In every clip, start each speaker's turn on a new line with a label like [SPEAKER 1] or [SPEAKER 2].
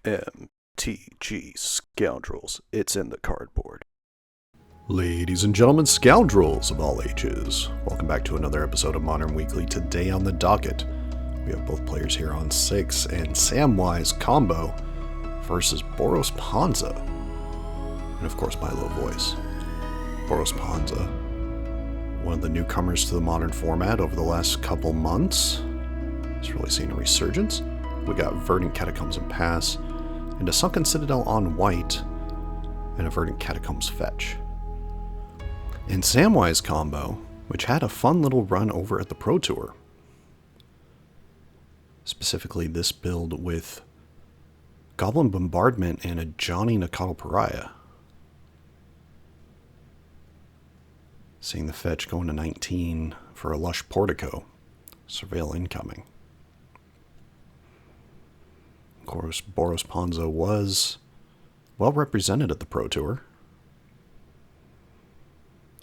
[SPEAKER 1] MTG Scoundrels. It's in the cardboard. Ladies and gentlemen, scoundrels of all ages, welcome back to another episode of Modern Weekly. Today on the docket, we have both players here on 6 and Samwise Combo versus Boros Ponza. And of course, my low voice. Boros Ponza, one of the newcomers to the modern format over the last couple months. It's really seen a resurgence. We got Verdant Catacombs and Pass, and a Sunken Citadel on white, and a Verdant Catacombs fetch. And Samwise Combo, which had a fun little run over at the Pro Tour. Specifically this build with Goblin Bombardment and a Johnny Nakatl Pariah. Seeing the fetch going to 19 for a Lush Portico. Surveil incoming. Of course, Boros Ponza was well represented at the Pro Tour.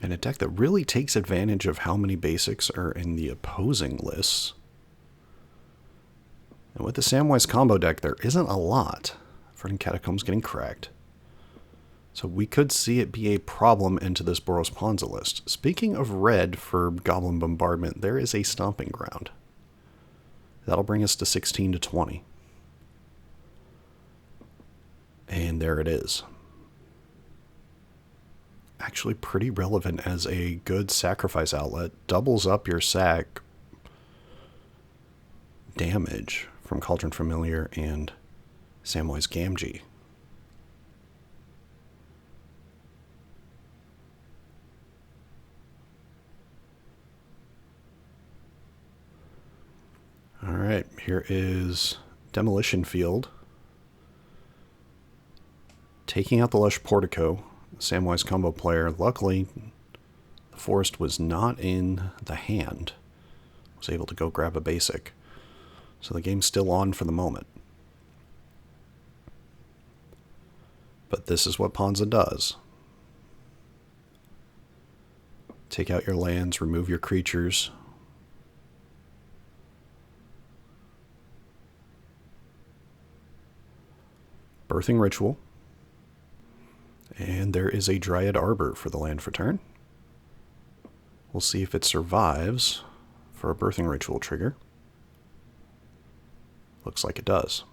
[SPEAKER 1] And a deck that really takes advantage of how many basics are in the opposing lists. And with the Samwise Combo deck, there isn't a lot. Verdant Catacombs getting cracked. So we could see it be a problem into this Boros Ponza list. Speaking of red for Goblin Bombardment, there is a stomping ground. That'll bring us to 16 to 20. And there it is. Actually pretty relevant as a good sacrifice outlet. Doubles up your sack damage from Cauldron Familiar and Samwise Gamgee. Alright, here is Demolition Field. Taking out the Lush Portico. Samwise Combo player, luckily the forest was not in the hand. Was able to go grab a basic. So the game's still on for the moment. But this is what Ponza does. Take out your lands, remove your creatures. Birthing Ritual. And there is a Dryad Arbor for the land for turn. We'll see if it survives for a Birthing Ritual trigger. Looks like it does.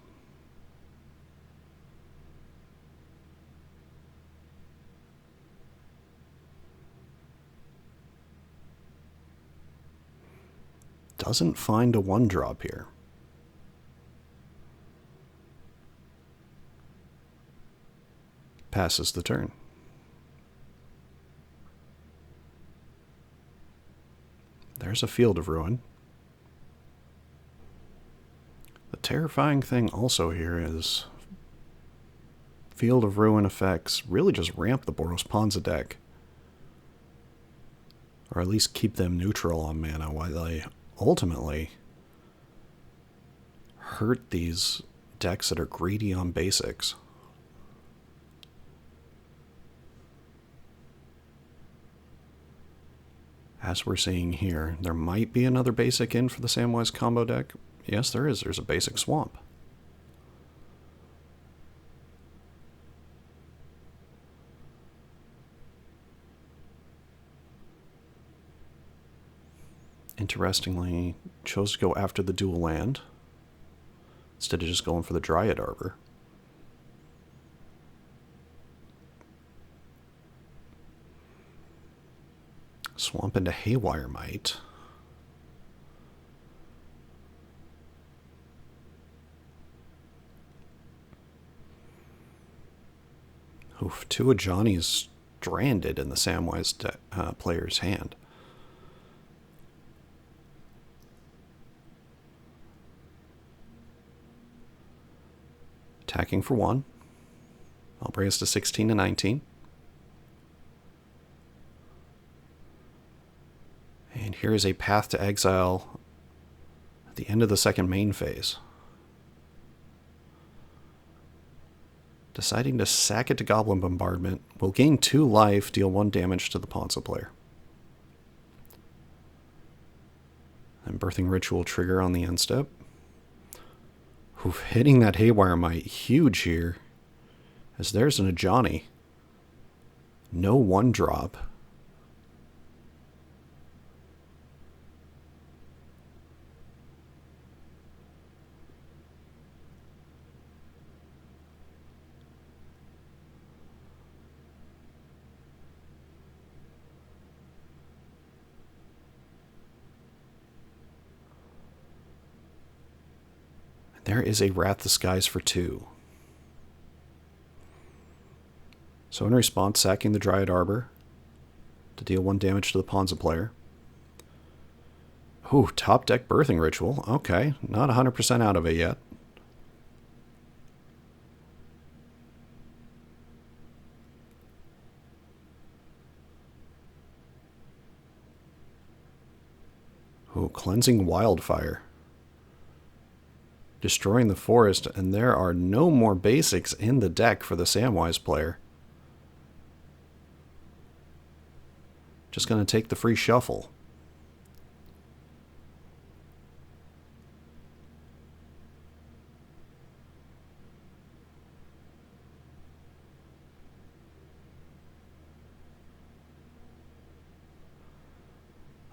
[SPEAKER 1] Doesn't find a 1-drop here. Passes the turn. There's a Field of Ruin. The terrifying thing also here is Field of Ruin effects really just ramp the Boros Ponza deck. Or at least keep them neutral on mana while they ultimately hurt these decks that are greedy on basics. As we're seeing here, there might be another basic in for the Samwise Combo deck. Yes, there is. There's a basic Swamp. Interestingly, chose to go after the dual land instead of just going for the Dryad Arbor. Swamp into Haywire Might. Oof, 2 of Johnny's stranded in the Samwise player's hand. Attacking for 1. I'll bring us to 16 to 19. And here is a Path to Exile at the end of the second main phase. Deciding to sack it to Goblin Bombardment. Will gain 2 life, deal 1 damage to the Ponza player. And Birthing Ritual trigger on the end step. Oof, hitting that Haywire Might huge here. As there's an Ajani. No one drop. There is a Wrath the Skies for 2. So in response, sacking the Dryad Arbor to deal 1 damage to the Ponza player. Ooh, top deck Birthing Ritual. Okay, not 100% out of it yet. Ooh, Cleansing Wildfire. Destroying the forest, and there are no more basics in the deck for the Samwise player. Just going to take the free shuffle.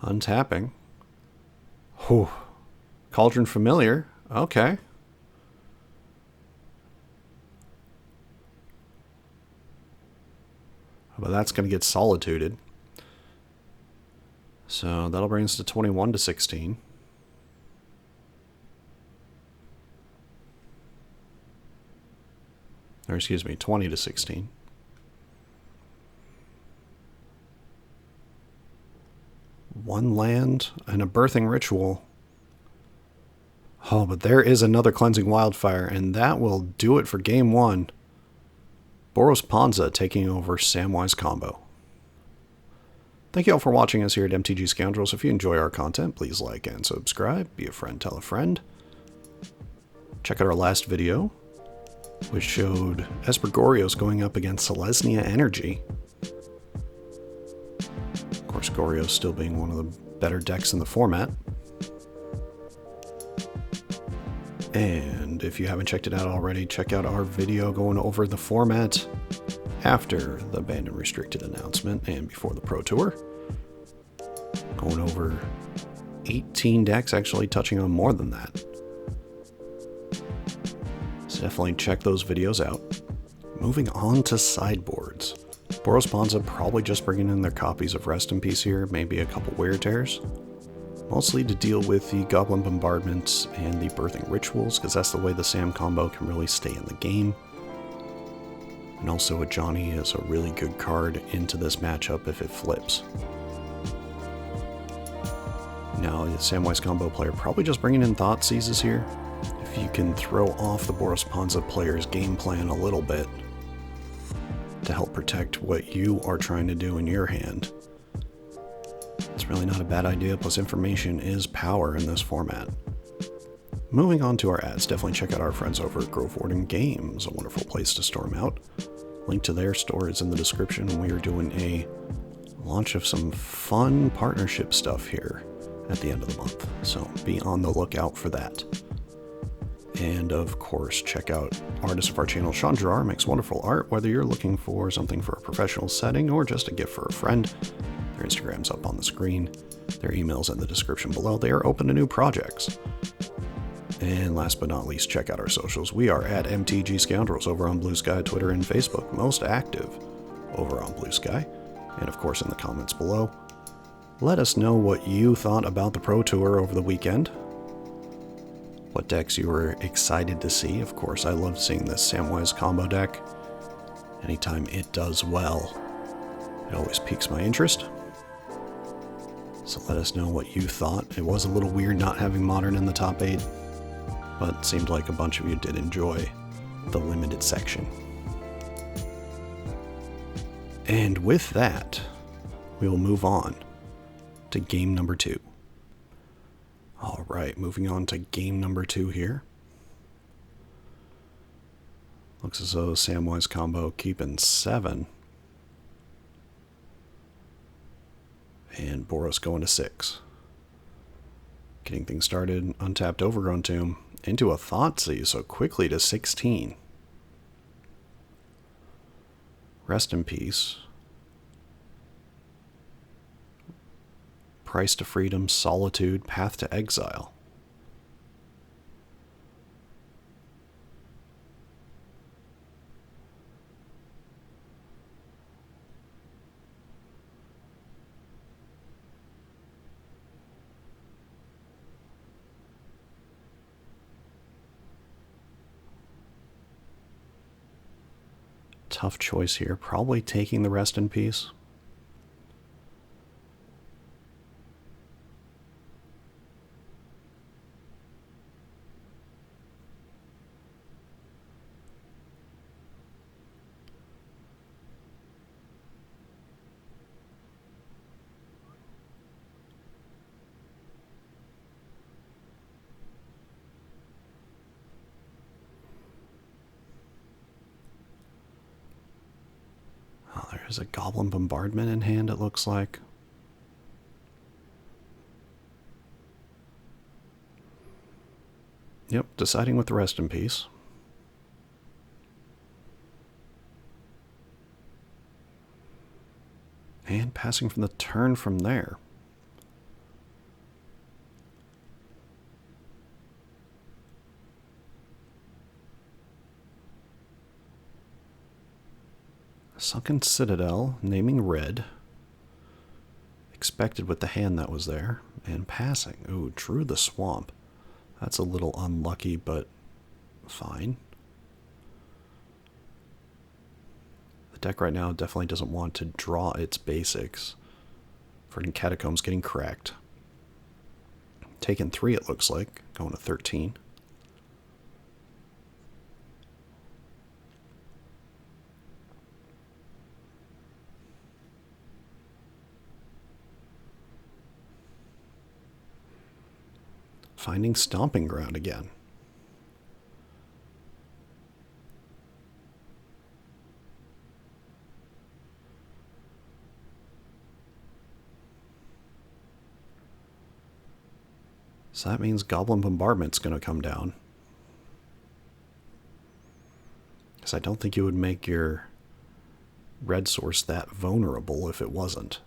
[SPEAKER 1] Untapping. Whew. Cauldron Familiar. Okay. But that's going to get solituded. So that'll bring us to 21 to 16. Or excuse me, 20 to 16. One land and a Birthing Ritual. Oh, but there is another Cleansing Wildfire, and that will do it for game 1. Boros Ponza taking over Samwise Combo. Thank you all for watching us here at MTG Scoundrels. If you enjoy our content, please like and subscribe. Be a friend, tell a friend. Check out our last video, which showed Esper Goryo's going up against Selesnya Energy. Of course, Goryo still being one of the better decks in the format. And if you haven't checked it out already, check out our video going over the format after the Banned and Restricted announcement and before the Pro Tour. Going over 18 decks, actually touching on more than that. So definitely check those videos out. Moving on to sideboards. Boros Ponza probably just bringing in their copies of Rest in Peace here, maybe a couple Wear Tears. Mostly to deal with the Goblin Bombardments and the Birthing Rituals, because that's the way the Sam combo can really stay in the game. And also a Johnny is a really good card into this matchup if it flips. Now, the Samwise Combo player probably just bringing in Thoughtseizes here. If you can throw off the Boros Ponza player's game plan a little bit to help protect what you are trying to do in your hand, it's really not a bad idea, plus information is power in this format. Moving on to our ads, definitely check out our friends over at Grove Warden Games, a wonderful place to store them out. Link to their store is in the description, and we are doing a launch of some fun partnership stuff here at the end of the month, so be on the lookout for that. And of course, check out artist of our channel, Sean Gerard, makes wonderful art, whether you're looking for something for a professional setting or just a gift for a friend. Their Instagram's up on the screen. Their email's in the description below. They are open to new projects. And last but not least, check out our socials. We are at MTG Scoundrels over on Blue Sky, Twitter, and Facebook. Most active over on Blue Sky. And of course, in the comments below, let us know what you thought about the Pro Tour over the weekend. What decks you were excited to see. Of course, I love seeing this Samwise Combo deck. Anytime it does well, it always piques my interest. So let us know what you thought. It was a little weird not having Modern in the top 8, but it seemed like a bunch of you did enjoy the limited section. And with that, we will move on to game number 2. Alright, moving on to game number 2 here. Looks as though Samwise Combo keeping 7. And Boros going to 6. Getting things started, untapped Overgrown Tomb, into a Thoughtseize so quickly to 16. Rest in peace. Price to freedom, solitude, path to exile. Tough choice here. Probably taking the rest in peace. There's a Goblin Bombardment in hand, it looks like. Yep, deciding with the rest in peace. And passing from the turn from there. Sunken Citadel, naming red. Expected with the hand that was there. And passing. Ooh, drew the swamp. That's a little unlucky, but fine. The deck right now definitely doesn't want to draw its basics. Verdant Catacombs getting cracked. Taking 3, it looks like. Going to 13. Finding Stomping Ground again. So that means Goblin Bombardment's going to come down. Because I don't think you would make your red source that vulnerable if it wasn't.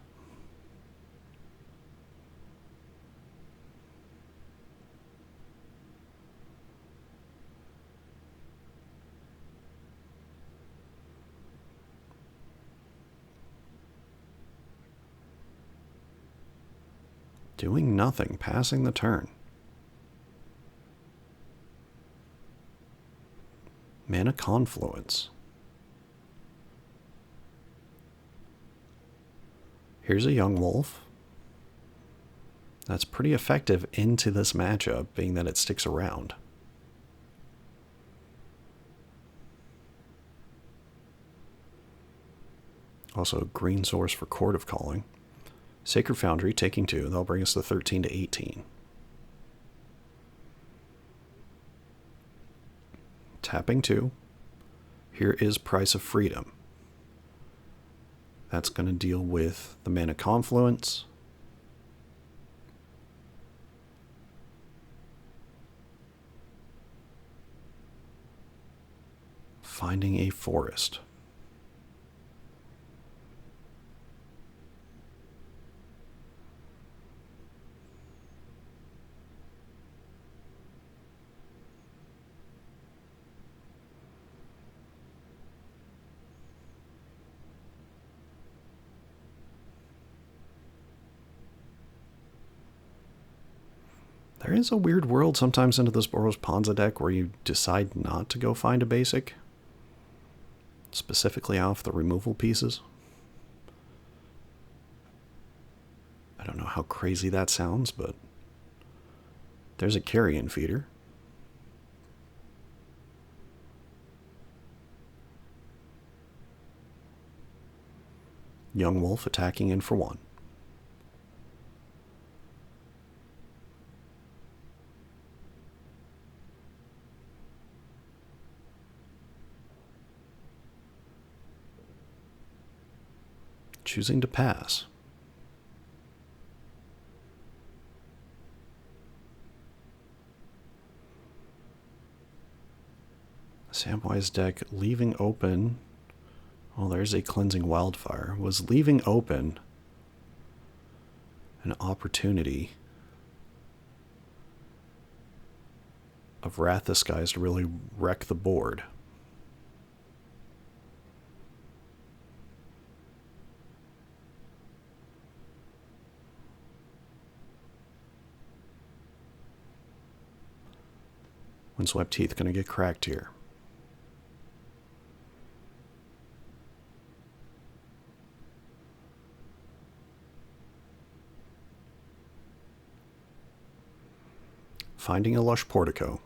[SPEAKER 1] Doing nothing, passing the turn. Mana Confluence. Here's a Young Wolf. That's pretty effective into this matchup, being that it sticks around. Also a green source for Court of Calling. Sacred Foundry taking 2. That'll bring us to 13 to 18. Tapping 2. Here is Price of Freedom. That's going to deal with the Mana Confluence. Finding a Forest. There is a weird world sometimes into this Boros Ponza deck where you decide not to go find a basic. Specifically off the removal pieces. I don't know how crazy that sounds, but there's a Carrion Feeder. Young Wolf attacking in for 1. Choosing to pass. Samwise deck leaving open. Well, there's a Cleansing Wildfire. Was leaving open an opportunity of Wrath the Skies to really wreck the board. Windswept Teeth going to get cracked here. Finding a Lush Portico.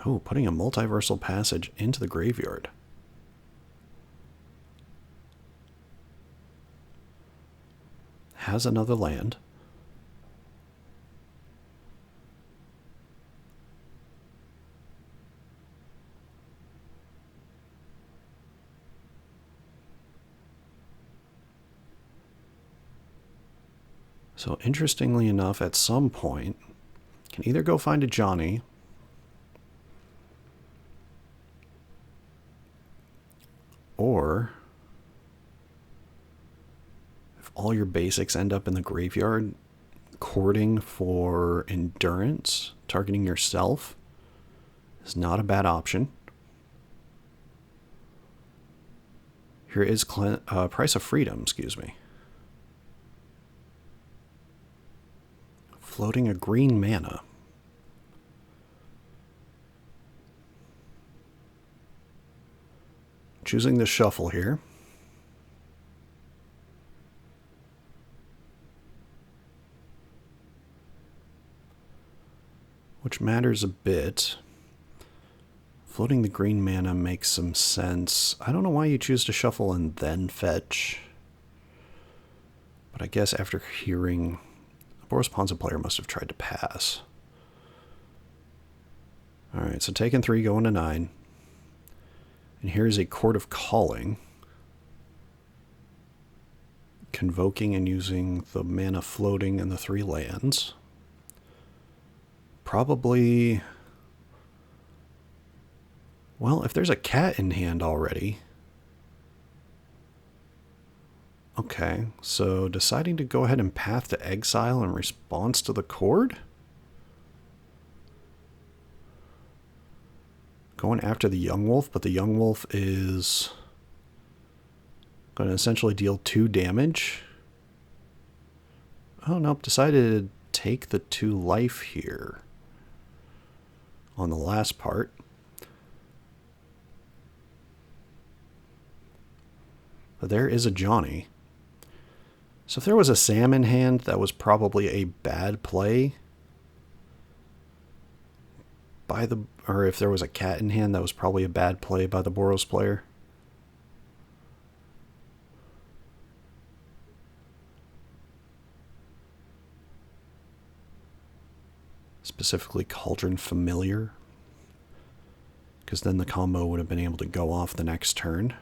[SPEAKER 1] Oh, putting a Multiversal Passage into the graveyard. Has another land. So interestingly enough, at some point, can either go find a Johnny, or if all your basics end up in the graveyard, courting for endurance, targeting yourself, is not a bad option. Here is Price of Freedom, excuse me. Floating a green mana. Choosing the shuffle here. Which matters a bit. Floating the green mana makes some sense. I don't know why you choose to shuffle and then fetch. But I guess after hearing... The Boros Ponza player must have tried to pass. Alright, so taking 3, going to 9. And here's a Court of Calling. Convoking and using the mana floating and the 3 lands. Probably... Well, if there's a cat in hand already... Okay, so deciding to go ahead and Path to Exile in response to the Chord? Going after the Young Wolf, but the Young Wolf is going to essentially deal 2 damage. Oh, nope, decided to take the 2 life here on the last part. But there is a Johnny. So if there was a Sam in hand, that was probably a bad play. Or if there was a cat in hand, that was probably a bad play by the Boros player. Specifically Cauldron Familiar. Because then the combo would have been able to go off the next turn.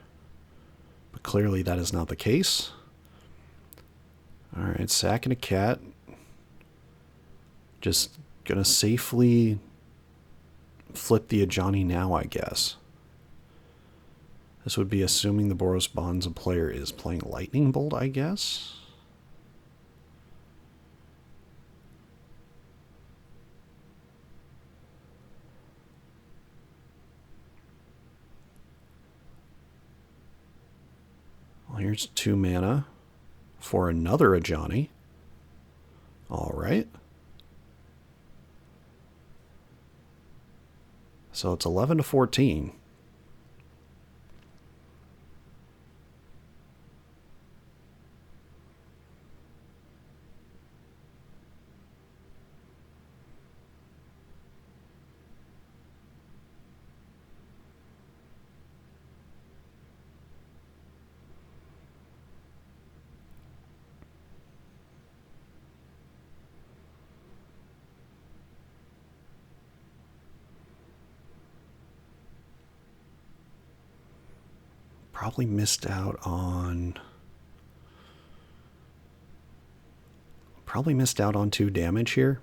[SPEAKER 1] But clearly that is not the case. Alright, sacking a cat. Just gonna safely flip the Ajani now, I guess. This would be assuming the Boros Ponza player is playing Lightning Bolt, I guess. Well, here's 2 mana for another Ajani. Alright. So it's 11 to 14. Probably missed out on... Probably missed out on 2 damage here.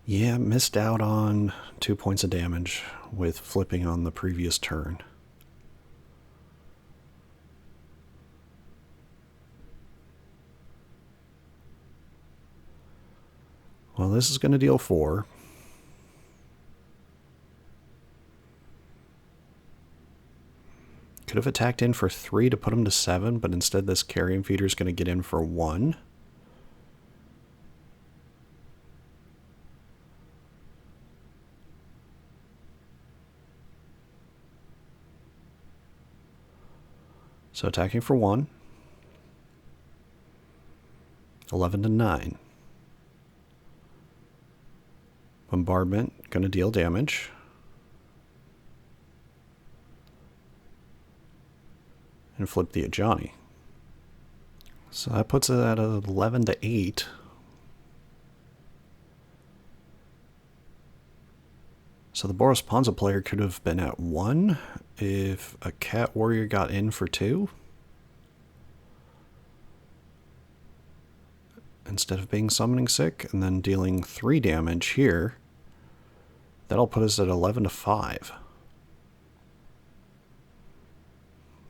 [SPEAKER 1] Yeah, missed out on 2 points of damage with flipping on the previous turn. Well, this is going to deal 4. Could have attacked in for 3 to put him to 7, but instead this carrion feeder is going to get in for 1. So attacking for 1. 11 to 9. Bombardment, going to deal damage. And flip the Ajani. So that puts it at 11 to 8. So the Boros Ponza player could have been at 1 if a Cat Warrior got in for 2. Instead of being summoning sick and then dealing 3 damage here, that'll put us at 11 to 5.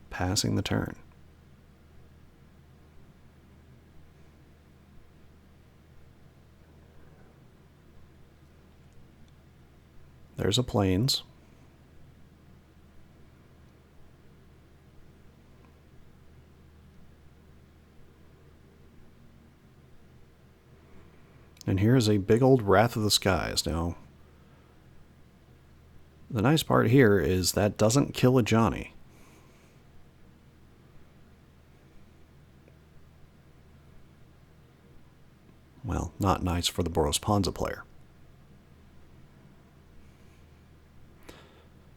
[SPEAKER 1] Passing the turn. There's a Plains. And here's a big old Wrath of the Skies. Now, the nice part here is that doesn't kill a Johnny. Well, not nice for the Boros Ponza player.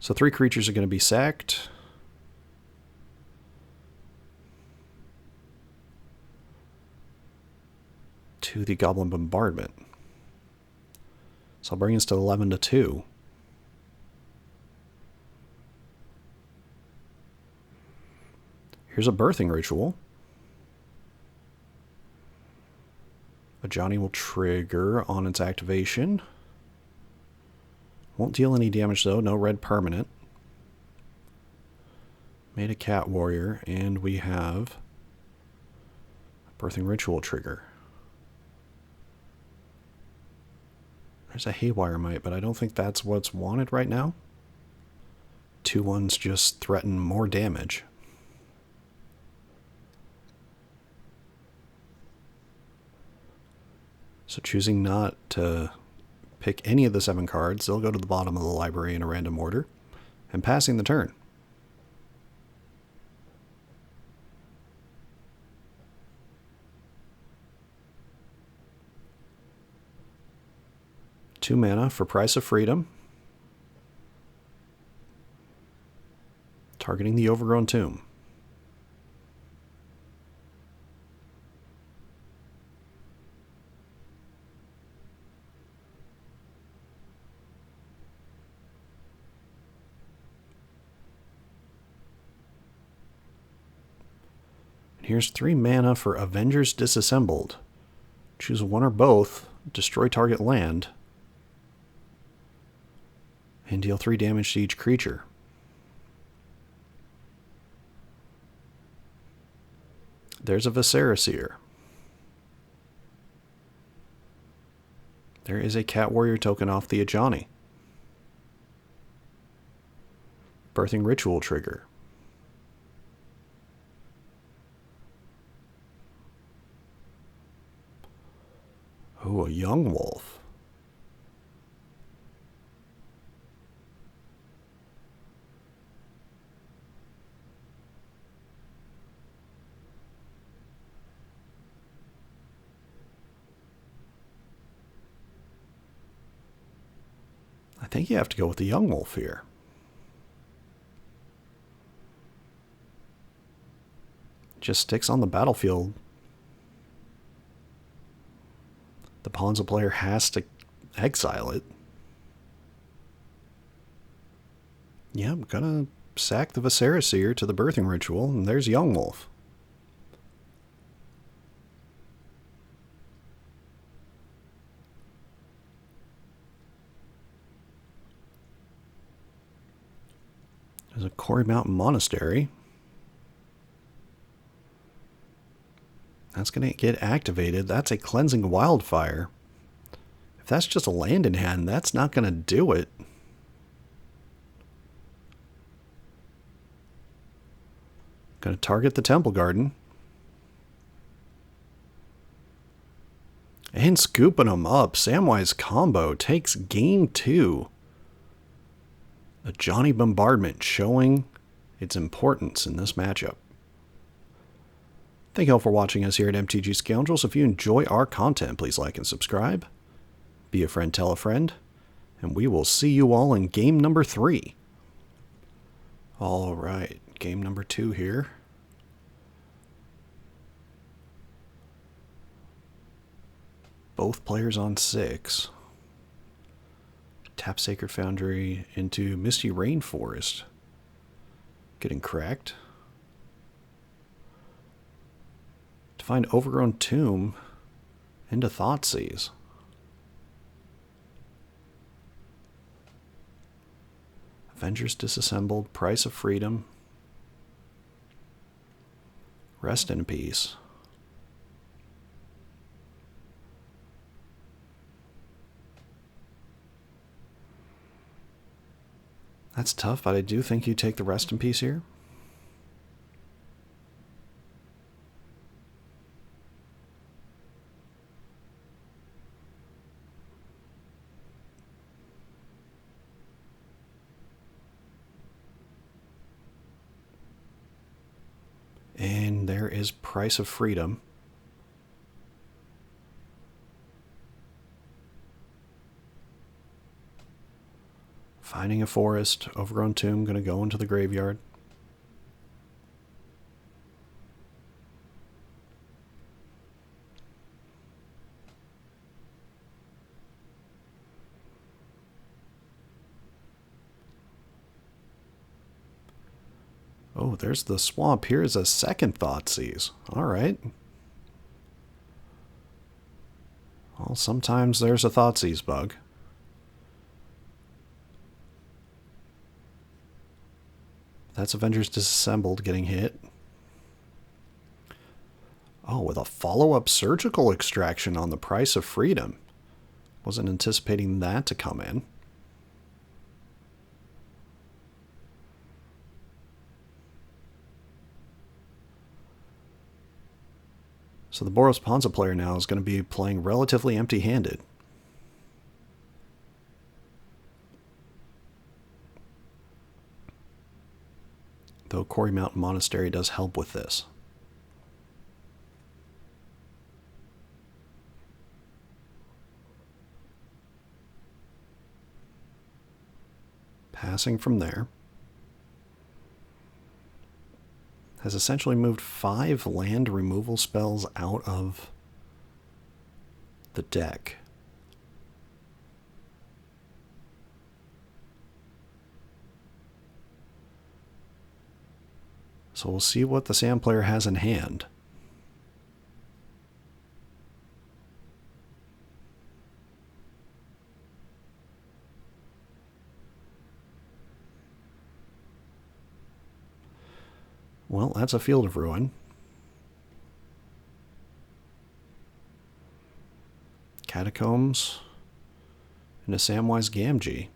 [SPEAKER 1] So 3 creatures are going to be sacked. To the Goblin Bombardment. So I'll bring us to 11 to 2. Here's a Birthing Ritual. A Johnny will trigger on its activation. Won't deal any damage though, no red permanent. Made a Cat Warrior, and we have a Birthing Ritual trigger. There's a Haywire Mite, but I don't think that's what's wanted right now. 2/1s just threaten more damage. So choosing not to pick any of the 7 cards, they'll go to the bottom of the library in a random order, and passing the turn. Two mana for Price of Freedom. Targeting the Overgrown Tomb. Here's 3 mana for Avengers Disassembled. Choose one or both, destroy target land, and deal 3 damage to each creature. There's a Viscera. There is a Cat Warrior token off the Ajani. Birthing Ritual trigger. Oh, a Young Wolf. I think you have to go with the Young Wolf here. Just sticks on the battlefield. The Ponza player has to exile it. Yep, gonna sack the Viserys Seer to the birthing ritual, and there's Young Wolf. There's a Quarry Mountain Monastery. That's going to get activated. That's a Cleansing Wildfire. If that's just a land in hand, that's not going to do it. Going to target the Temple Garden. And scooping them up. Samwise Combo takes game 2. A Johnny Bombardment showing its importance in this matchup. Thank you all for watching us here at MTG Scoundrels. If you enjoy our content, please like and subscribe. Be a friend, tell a friend. And we will see you all in game number 3. Alright, game number 2 here. Both players on 6. Tap Sacred Foundry into Misty Rainforest. Getting cracked. To find Overgrown Tomb into Thoughtseize. Avengers Disassembled, Price of Freedom. Rest in Peace. That's tough, but I do think you take the Rest in Peace here. And there is Price of Freedom. Finding a forest, Overgrown Tomb, going to go into the graveyard. Oh, there's the swamp. Here is a second Thoughtseize. Alright. Well, sometimes there's a Thoughtseize bug. That's Avengers Disassembled getting hit. Oh, with a follow-up Surgical Extraction on the Price of Freedom. Wasn't anticipating that to come in. So the Boros Ponza player now is going to be playing relatively empty-handed. Though Quarry Mountain Monastery does help with this. Passing from there. Has essentially moved 5 land removal spells out of the deck. So we'll see what the Sam player has in hand. Well, that's a Field of Ruin. Catacombs and a Samwise Gamgee.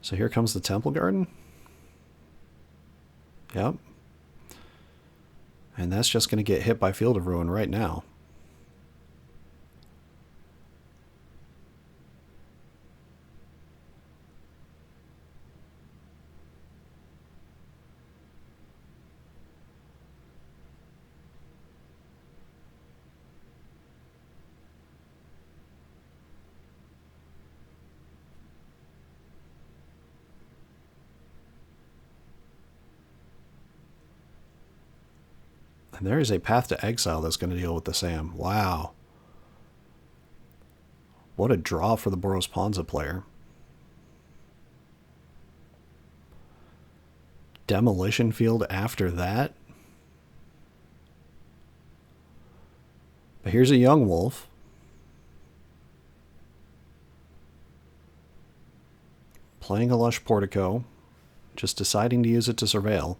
[SPEAKER 1] So here comes the Temple Garden. Yep. And that's just going to get hit by Field of Ruin right now. And there is a Path to Exile that's going to deal with the Sam. Wow. What a draw for the Boros Ponza player. Demolition field after that? But here's a young wolf. Playing a lush portico. Just deciding to use it to surveil.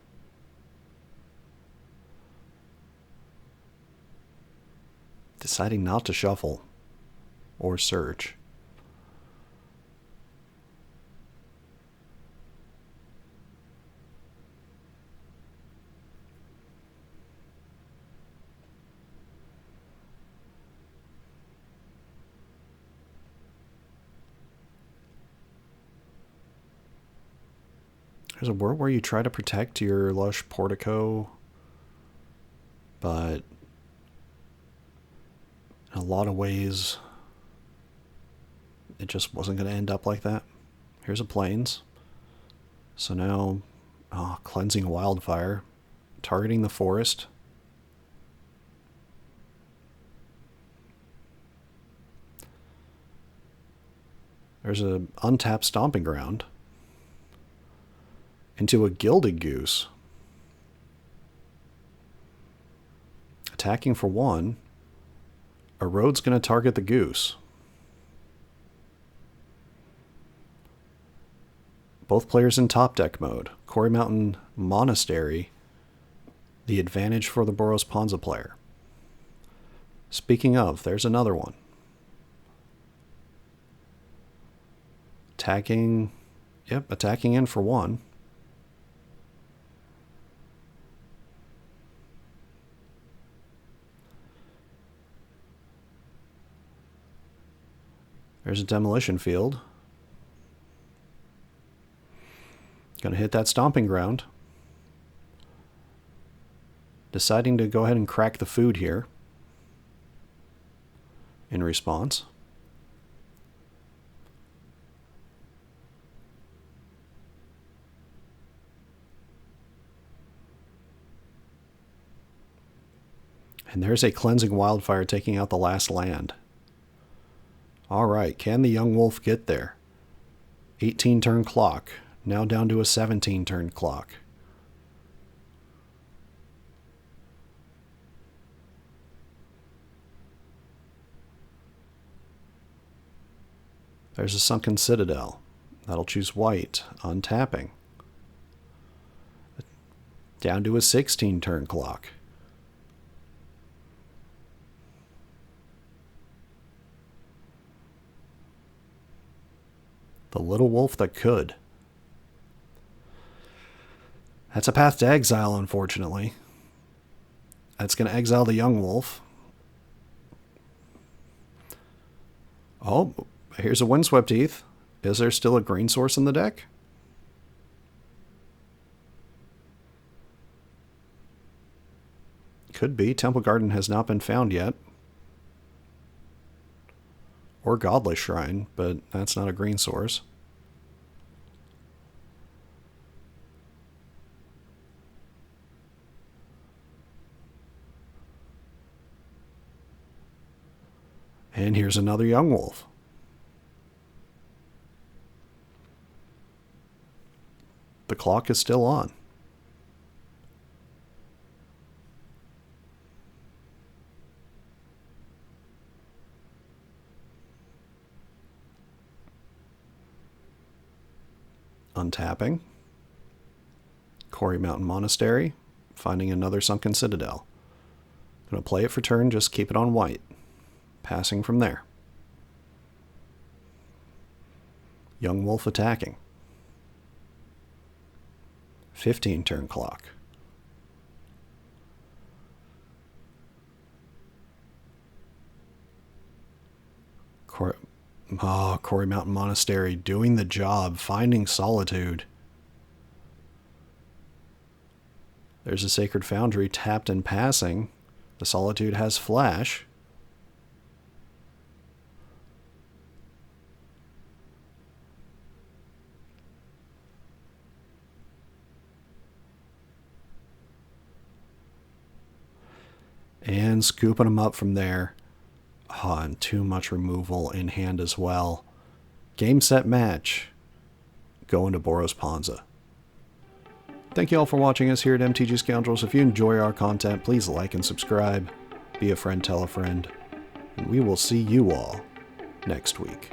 [SPEAKER 1] Deciding not to shuffle or search. There's a world where you try to protect your lush portico, but in a lot of ways, it just wasn't going to end up like that. Here's a plains. So now, cleansing wildfire, targeting the forest. There's an untapped stomping ground into a gilded goose. Attacking for 1. A road's going to target the goose. Both players in top deck mode. Quarry Mountain Monastery, the advantage for the Boros Ponza player. Speaking of, there's another one. Attacking in for 1. There's a demolition field. Gonna hit that stomping ground. Deciding to go ahead and crack the food here in response. And there's a cleansing wildfire taking out the last land. Alright, can the young wolf get there? 18 turn clock, now down to a 17 turn clock. There's a sunken citadel. That'll choose white, untapping. Down to a 16 turn clock. The little wolf that could. That's a path to exile, unfortunately. That's going to exile the young wolf. Oh, here's a Windswept Heath. Is there still a green source in the deck? Could be. Temple Garden has not been found yet. Or Godless Shrine, but that's not a green source. And here's another young wolf. The clock is still on. Untapping. Quarry Mountain Monastery. Finding another sunken citadel. Gonna play it for turn, just keep it on white. Passing from there. Young wolf attacking. 15 turn clock. Quarry Mountain Monastery doing the job, finding solitude. There's a Sacred Foundry tapped and passing. The Solitude has flash. And scooping them up from there. Oh, and too much removal in hand as well. Game, set, match. Going to Boros Ponza. Thank you all for watching us here at MTG Scoundrels. If you enjoy our content, please like and subscribe. Be a friend, tell a friend. And we will see you all next week.